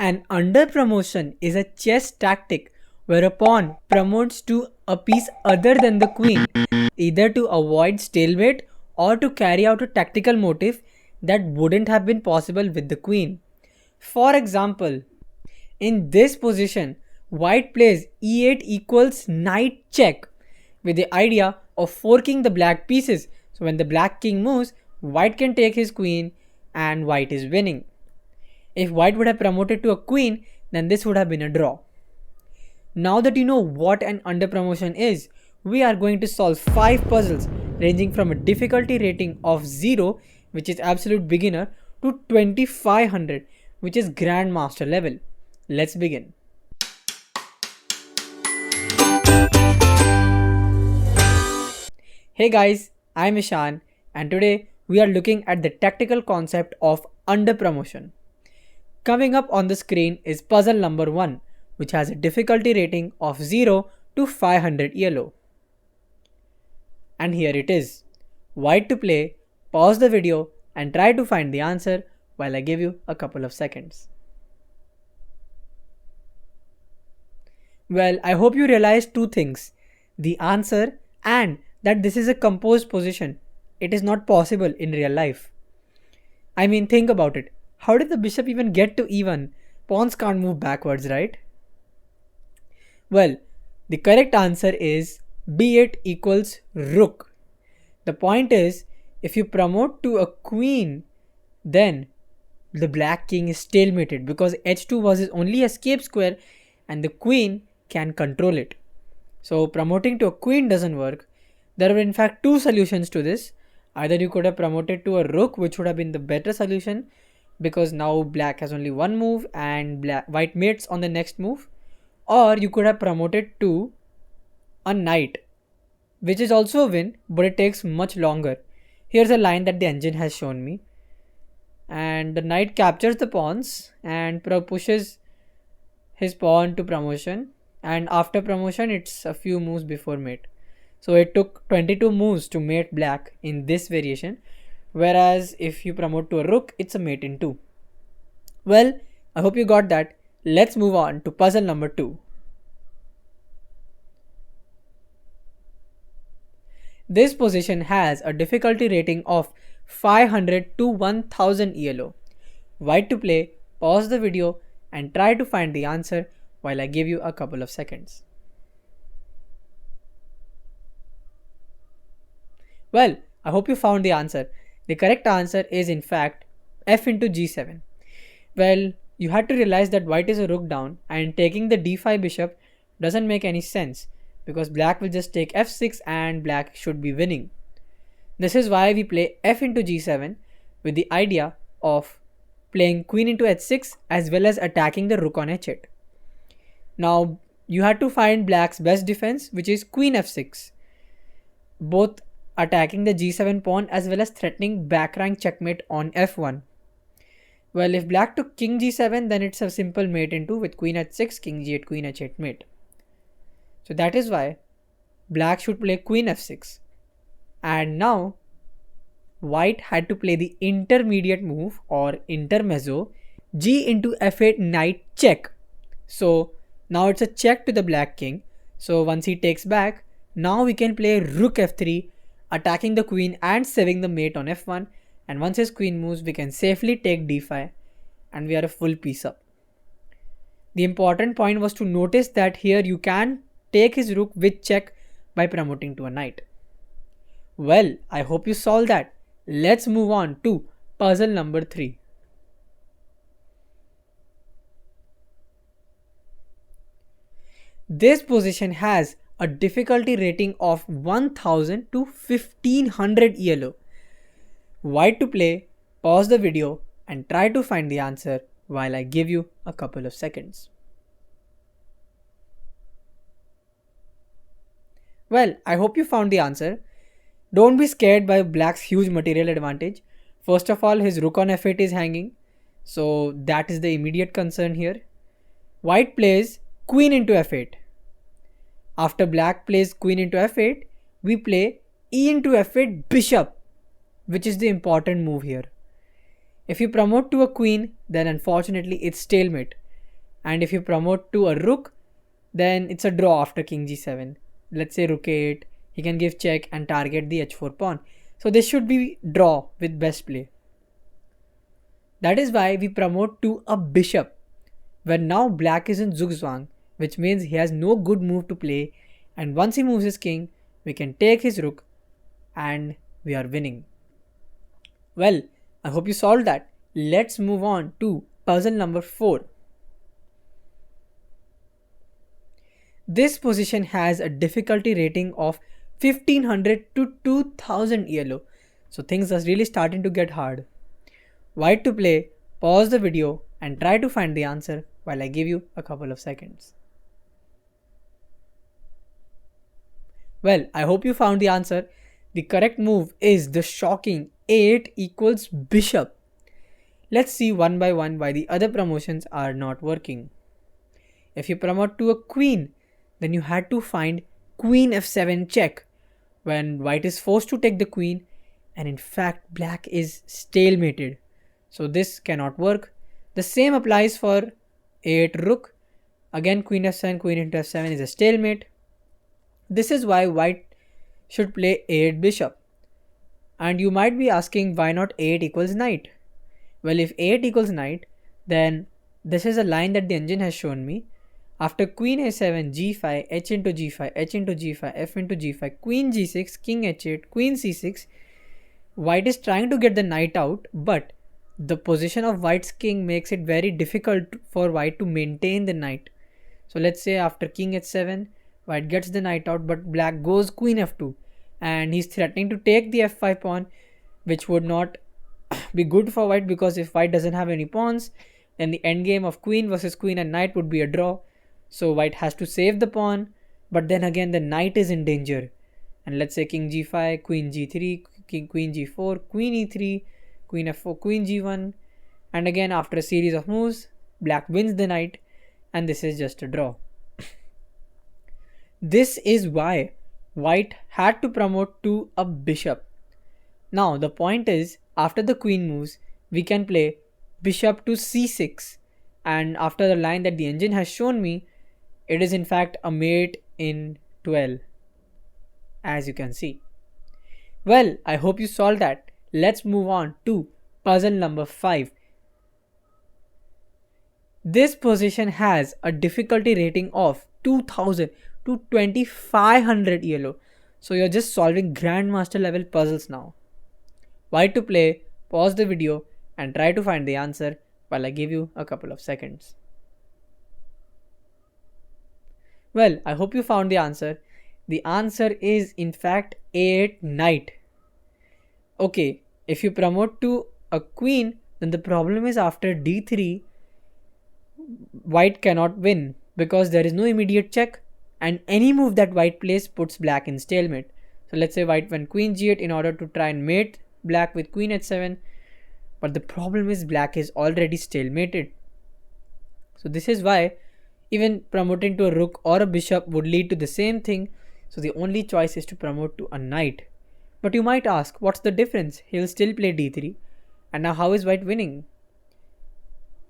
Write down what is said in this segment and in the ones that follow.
An underpromotion is a chess tactic where a pawn promotes to a piece other than the queen, either to avoid stalemate or to carry out a tactical motive that wouldn't have been possible with the queen. For example, in this position, white plays e8 equals knight check with the idea of forking the black pieces. So when the black king moves, white can take his queen and white is winning. If white would have promoted to a queen, then this would have been a draw. Now that you know what an underpromotion is, we are going to solve 5 puzzles ranging from a difficulty rating of 0, which is absolute beginner, to 2500, which is grandmaster level. Let's begin. Hey guys, I'm Ishan and today we are looking at the tactical concept of underpromotion. Coming up on the screen is puzzle number 1, which has a difficulty rating of 0 to 500 yellow. And here it is. White to play, pause the video and try to find the answer while I give you a couple of seconds. Well, I hope you realize 2 things. The answer and that this is a composed position. It is not possible in real life. I mean, think about it. How did the bishop even get to e1? Pawns can't move backwards, right? Well, the correct answer is b8 equals rook. The point is, if you promote to a queen, then the black king is stalemated because h2 was his only escape square and the queen can control it. So promoting to a queen doesn't work. There were in fact 2 solutions to this. Either you could have promoted to a rook, which would have been the better solution because now black has only 1 move and white mates on the next move, or you could have promoted to a knight, which is also a win, but it takes much longer. Here's a line that the engine has shown me, and the knight captures the pawns and pushes his pawn to promotion, and after promotion it's a few moves before mate. So it took 22 moves to mate black in this variation, whereas if you promote to a rook, it's a mate in 2. Well, I hope you got that. Let's move on to puzzle number 2. This position has a difficulty rating of 500 to 1000 yellow. White to play, pause the video and try to find the answer while I give you a couple of seconds. Well, I hope you found the answer. The correct answer is in fact f into g7. Well, you had to realize that white is a rook down and taking the d5 bishop doesn't make any sense because black will just take f6 and black should be winning. This is why we play f into g7 with the idea of playing queen into h6 as well as attacking the rook on h8. Now, you had to find black's best defense, which is queen f6. Both attacking the g7 pawn as well as threatening back rank checkmate on f1. Well, if black took king g7, then it's a simple mate in 2 with queen h6, king g8, queen h8 mate. So that is why black should play queen f6. And now white had to play the intermediate move or intermezzo, g into f8 knight check. So now it's a check to the black king. So once he takes back, now we can play rook f3, attacking the queen and saving the mate on f1, and once his queen moves we can safely take d5 and we are a full piece up. The important point was to notice that here you can take his rook with check by promoting to a knight. Well, I hope you solved that. Let's move on to puzzle number 3. This position has a difficulty rating of 1000 to 1500 yellow. White to play, pause the video and try to find the answer while I give you a couple of seconds. Well, I hope you found the answer. Don't be scared by black's huge material advantage. First of all, his rook on f8 is hanging, so that is the immediate concern here. White plays queen into f8. After black plays queen into f8, we play e into f8 bishop, which is the important move here. If you promote to a queen, then unfortunately it's stalemate And if you promote to a rook, then it's a draw after king g7. Let's say rook a8, he can give check and target the h4 pawn. So this should be draw with best play. That is why we promote to a bishop, where now black is in zugzwang, which means he has no good move to play, and once he moves his king, we can take his rook and we are winning. Well, I hope you solved that. Let's move on to puzzle number 4. This position has a difficulty rating of 1500 to 2000 ELO, so things are really starting to get hard. White to play, pause the video and try to find the answer while I give you a couple of seconds. Well, I hope you found the answer. The correct move is the shocking a8 equals bishop. Let's see one by one why the other promotions are not working. If you promote to a queen, then you had to find queen f7 check, when white is forced to take the queen, and in fact black is stalemated. So this cannot work. The same applies for a8 rook. Again queen f7, queen into f7 is a stalemate. This is why white should play a8 bishop. And you might be asking why not a8 equals knight. Well, if a8 equals knight, then this is a line that the engine has shown me. After queen a7, g5, h into g5, h into g5, f into g5, queen g6, king h8, queen c6, white is trying to get the knight out, but the position of white's king makes it very difficult for white to maintain the knight. So let's say after king h7, white gets the knight out, but black goes queen f2, and he's threatening to take the f5 pawn, which would not be good for white, because if white doesn't have any pawns, then the endgame of queen versus queen and knight would be a draw. So white has to save the pawn, but then again the knight is in danger. And let's say king g5, queen g3, queen g4, queen e3, queen f4, queen g1, and again after a series of moves, black wins the knight, and this is just a draw. This is why white had to promote to a bishop. Now the point is, after the queen moves, we can play bishop to c6, and after the line that the engine has shown me, it is in fact a mate in 12, as you can see. Well, I hope you solved that. Let's move on to puzzle number 5. This position has a difficulty rating of 2000 to 2500 ELO. So you're just solving grandmaster level puzzles now. White to play, pause the video and try to find the answer while I give you a couple of seconds. Well, I hope you found the answer. The answer is in fact a8 knight. Okay, if you promote to a queen, then the problem is after d3, white cannot win because there is no immediate check, and any move that white plays puts black in stalemate. So let's say white went queen g8 in order to try and mate black with queen h7, but the problem is black is already stalemated. So this is why even promoting to a rook or a bishop would lead to the same thing. So the only choice is to promote to a knight. But you might ask, what's the difference? He'll still play d3. And now how is white winning?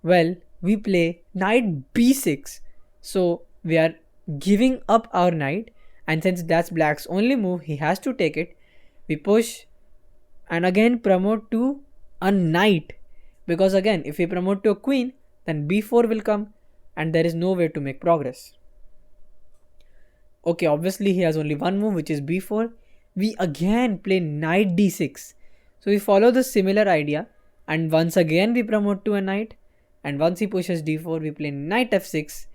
Well, we play knight b6. So we are giving up our knight, and since that's black's only move, he has to take it. We push and again promote to a knight, because again if we promote to a queen, then b4 will come and there is no way to make progress. Okay, obviously he has only one move, which is b4. We again play knight d6. So we follow the similar idea, and once again we promote to a knight, and once he pushes d4, we play knight f6.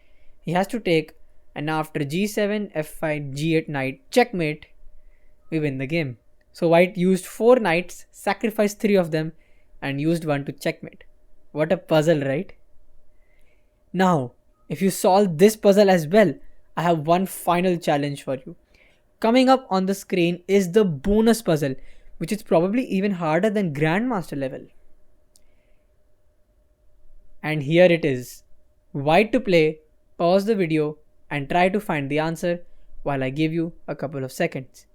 He has to take, and after g7, f5, g8 knight, checkmate, we win the game. So white used 4 knights, sacrificed 3 of them, and used 1 to checkmate. What a puzzle, right? Now, if you solve this puzzle as well, I have one final challenge for you. Coming up on the screen is the bonus puzzle, which is probably even harder than grandmaster level. And here it is. White to play, pause the video and try to find the answer while I give you a couple of seconds.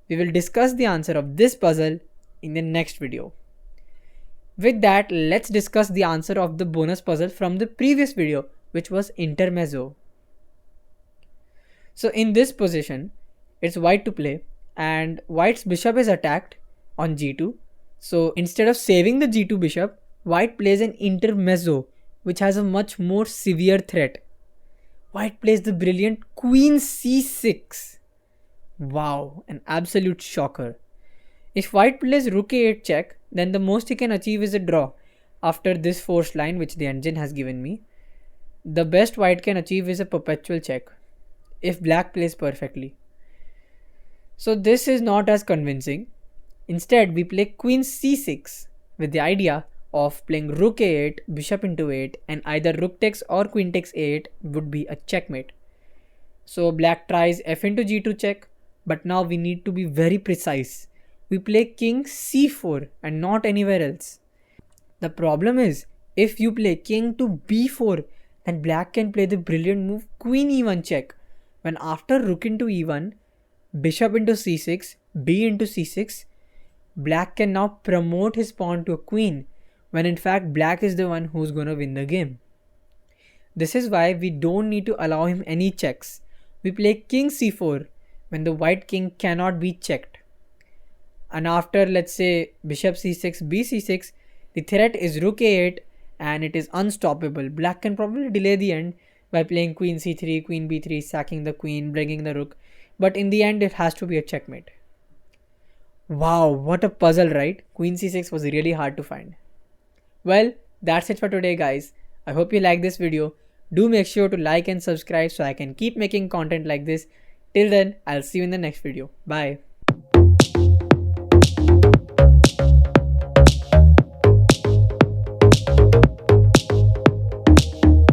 We will discuss the answer of this puzzle in the next video. With that, let's discuss the answer of the bonus puzzle from the previous video, which was intermezzo. So in this position, it's white to play, and white's bishop is attacked on g2. So instead of saving the g2 bishop, white plays an intermezzo, which has a much more severe threat. White plays the brilliant queen c6. Wow, an absolute shocker. If white plays rook a8 check, then the most he can achieve is a draw after this forced line which the engine has given me. The best white can achieve is a perpetual check if black plays perfectly. So this is not as convincing. Instead, we play queen c6 with the idea of playing rook a8, bishop into 8, and either rook takes or queen takes a8 would be a checkmate. So black tries f into g2 check, but now we need to be very precise. We play king c4 and not anywhere else. The problem is, if you play king to b4, then black can play the brilliant move queen e1 check, when after rook into e1, bishop into c6, b into c6, black can now promote his pawn to a queen, when in fact black is the one who's gonna win the game. This is why we don't need to allow him any checks. We play king c4 when the white king cannot be checked. And after, let's say, bishop c6, b c6, the threat is rook a8 and it is unstoppable. Black can probably delay the end by playing queen c3, queen b3, sacking the queen, bringing the rook. But in the end, it has to be a checkmate. Wow, what a puzzle, right? Queen c6 was really hard to find. Well, that's it for today, guys. I hope you like this video. Do make sure to like and subscribe so I can keep making content like this. Till then, I'll see you in the next video. Bye.